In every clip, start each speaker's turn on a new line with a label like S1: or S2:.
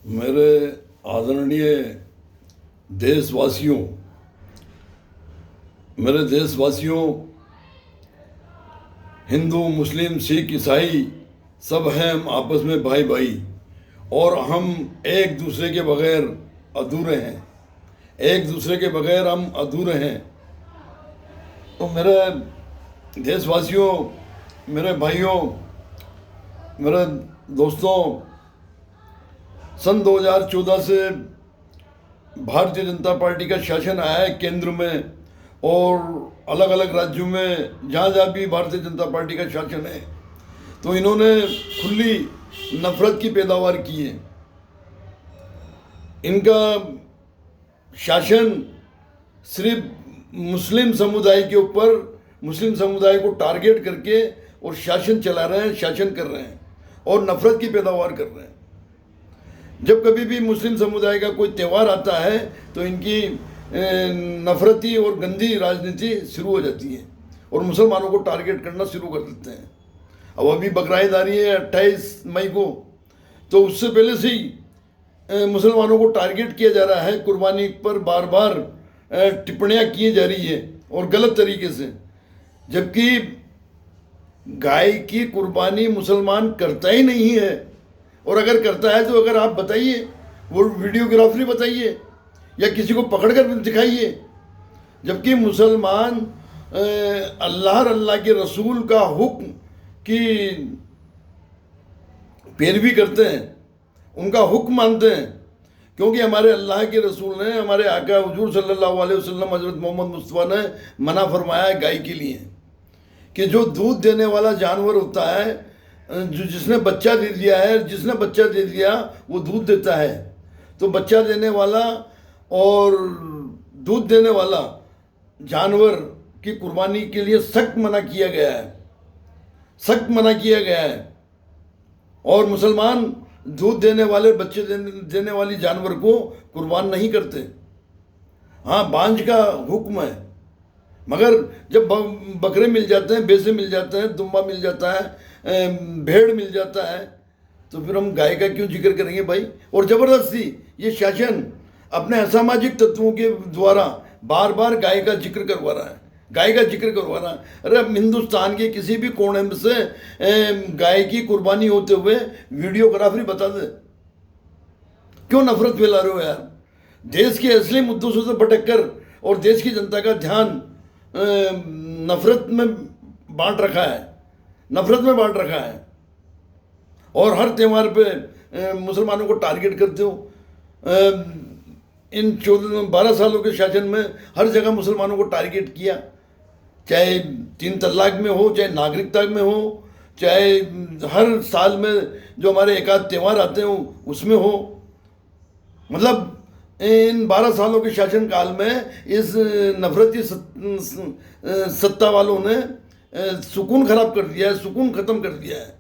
S1: मेरे आदरणीय देशवासियों मेरे देशवासियों, हिंदू मुस्लिम सिख ईसाई सब हैं हम आपस में भाई भाई, और हम एक दूसरे के बगैर अधूरे हैं। एक दूसरे के बगैर हम अधूरे हैं। तो मेरे देशवासियों, मेरे भाइयों, मेरे दोस्तों, सन 2014 से भारतीय जनता पार्टी का शासन आया है केंद्र में, और अलग अलग राज्यों में जहाँ जहाँ भी भारतीय जनता पार्टी का शासन है, तो इन्होंने खुली नफरत की पैदावार की है। इनका शासन सिर्फ मुस्लिम समुदाय के ऊपर, मुस्लिम समुदाय को टारगेट करके और शासन चला रहे हैं, शासन कर रहे हैं और नफरत की पैदावार कर रहे हैं। जब कभी भी मुस्लिम समुदाय का कोई त्यौहार आता है तो इनकी नफरती और गंदी राजनीति शुरू हो जाती है और मुसलमानों को टारगेट करना शुरू कर देते हैं। अब अभी बकरीद आ रही है 28 मई को, तो उससे पहले से ही मुसलमानों को टारगेट किया जा रहा है। कुर्बानी पर बार बार टिप्पणियाँ की जा रही है और गलत तरीके से, जबकि गाय की कुर्बानी मुसलमान करता ही नहीं है। और अगर करता है तो अगर आप बताइए, वो वीडियोग्राफरी बताइए या किसी को पकड़कर दिखाइए। जबकि मुसलमान अल्लाह के रसूल का हुक्म की पैरवी करते हैं, उनका हुक्म मानते हैं, क्योंकि हमारे अल्लाह के रसूल ने, हमारे आका हुजूर सल्लल्लाहु अलैहि वसल्लम हज़रत मोहम्मद मुस्तफ़ा ने मना फरमाया है गाय के लिए कि जो दूध देने वाला जानवर होता है, जो जिसने बच्चा दे दिया है, जिसने बच्चा दे दिया वो दूध देता है। तो बच्चा देने वाला और दूध देने वाला जानवर की कुर्बानी के लिए सख्त मना किया गया है, सख्त मना किया गया है। और मुसलमान दूध देने वाले, बच्चे देने वाली जानवर को कुर्बान नहीं करते। हाँ, बांझ का हुक्म है, मगर जब बकरे मिल जाते हैं, भैंसे मिल जाते हैं, दुम्बा मिल जाता है, भेड़ मिल जाता है, तो फिर हम गाय का क्यों जिक्र करेंगे भाई। और ज़बरदस्ती ये शासन अपने असामाजिक तत्वों के द्वारा बार बार गाय का जिक्र करवा रहा है, गाय का जिक्र करवा रहा है। अरे अब हिंदुस्तान के किसी भी कोने में से गाय की कुर्बानी होते हुए वीडियोग्राफरी बता दे। क्यों नफरत फैला रहे हो यार। देश के असली मुद्दों से भटक कर और देश की जनता का ध्यान नफरत में बांट रखा है, नफरत में बांट रखा है। और हर त्यौहार पे मुसलमानों को टारगेट करते हो। इन 12 सालों के शासन में हर जगह मुसलमानों को टारगेट किया, चाहे 3 तलाक में हो, चाहे नागरिकता में हो, चाहे हर साल में जो हमारे एक आध त्यौहार आते हो उसमें हो। मतलब इन 12 सालों के शासनकाल में इस नफरती सत्ता वालों ने सुकून खराब कर दिया है, सुकून ख़त्म कर दिया है।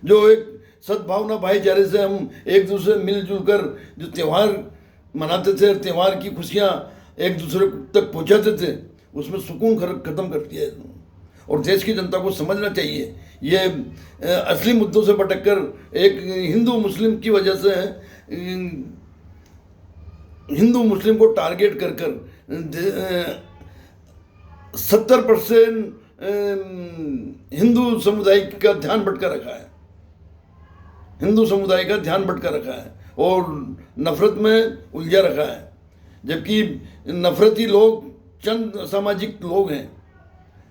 S1: जो एक सद्भावना भाईचारे से हम एक दूसरे मिलजुल कर जो त्यौहार मनाते थे, त्यौहार की खुशियाँ एक दूसरे तक पहुँचाते थे, उसमें सुकून ख़त्म कर दिया है। और देश की जनता को समझना चाहिए, ये असली मुद्दों से भटक कर एक हिंदू मुस्लिम की वजह से, हिंदू मुस्लिम को टारगेट कर कर 70% हिंदू समुदाय का ध्यान भटका रखा है, हिंदू समुदाय का ध्यान भटका रखा है और नफरत में उलझा रखा है। जबकि नफरती लोग चंद असामाजिक लोग हैं।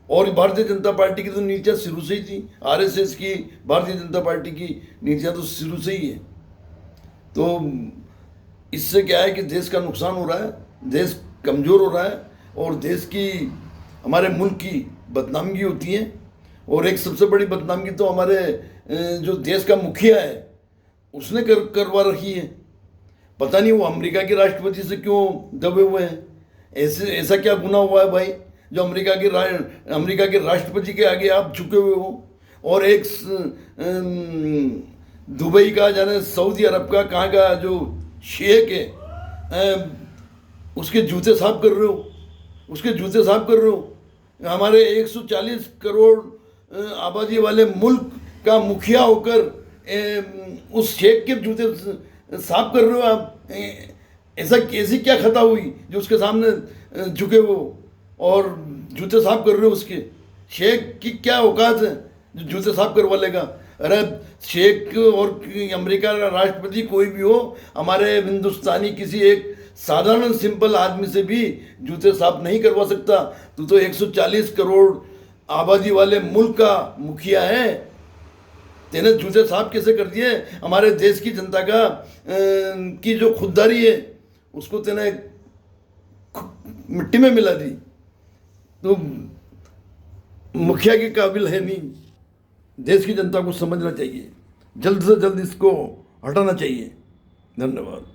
S1: और भारतीय जनता पार्टी की तो नीतियाँ शुरू से ही थी, आरएसएस की, भारतीय जनता पार्टी की नीतियाँ तो शुरू से ही है। तो इससे क्या है कि देश का नुकसान हो रहा है, देश कमज़ोर हो रहा है और देश की, हमारे मुल्क की बदनामी होती है। और एक सबसे बड़ी बदनामी तो हमारे जो देश का मुखिया है उसने करवा रखी है। पता नहीं वो अमेरिका के राष्ट्रपति से क्यों दबे हुए हैं। ऐसा क्या गुनाह हुआ है भाई जो अमेरिका के राष्ट्रपति के आगे आप झुके हुए हो। और एक दुबई का, जाने सऊदी अरब का कहाँ का जो शेख है, उसके जूते साफ कर रहे हो, उसके जूते साफ कर रहे हो। हमारे 140 करोड़ आबादी वाले मुल्क का मुखिया होकर उस शेख के जूते साफ कर रहे हो आप? ऐसा कैसी क्या खता हुई जो उसके सामने झुके वो और जूते साफ कर रहे हो उसके? शेख की क्या औकात है जो जूते साफ करवा लेगा? अरे शेख और अमेरिका का राष्ट्रपति कोई भी हो, हमारे हिंदुस्तानी किसी एक साधारण सिंपल आदमी से भी जूते साफ नहीं करवा सकता। तू तो 140 करोड़ आबादी वाले मुल्क का मुखिया है, तेने जूते साफ कैसे कर दिए? हमारे देश की जनता का की जो खुददारी है उसको तेने मिट्टी में मिला दी। तो मुखिया के काबिल है नहीं। देश की जनता को समझना चाहिए, जल्द से जल्द इसको हटाना चाहिए। धन्यवाद।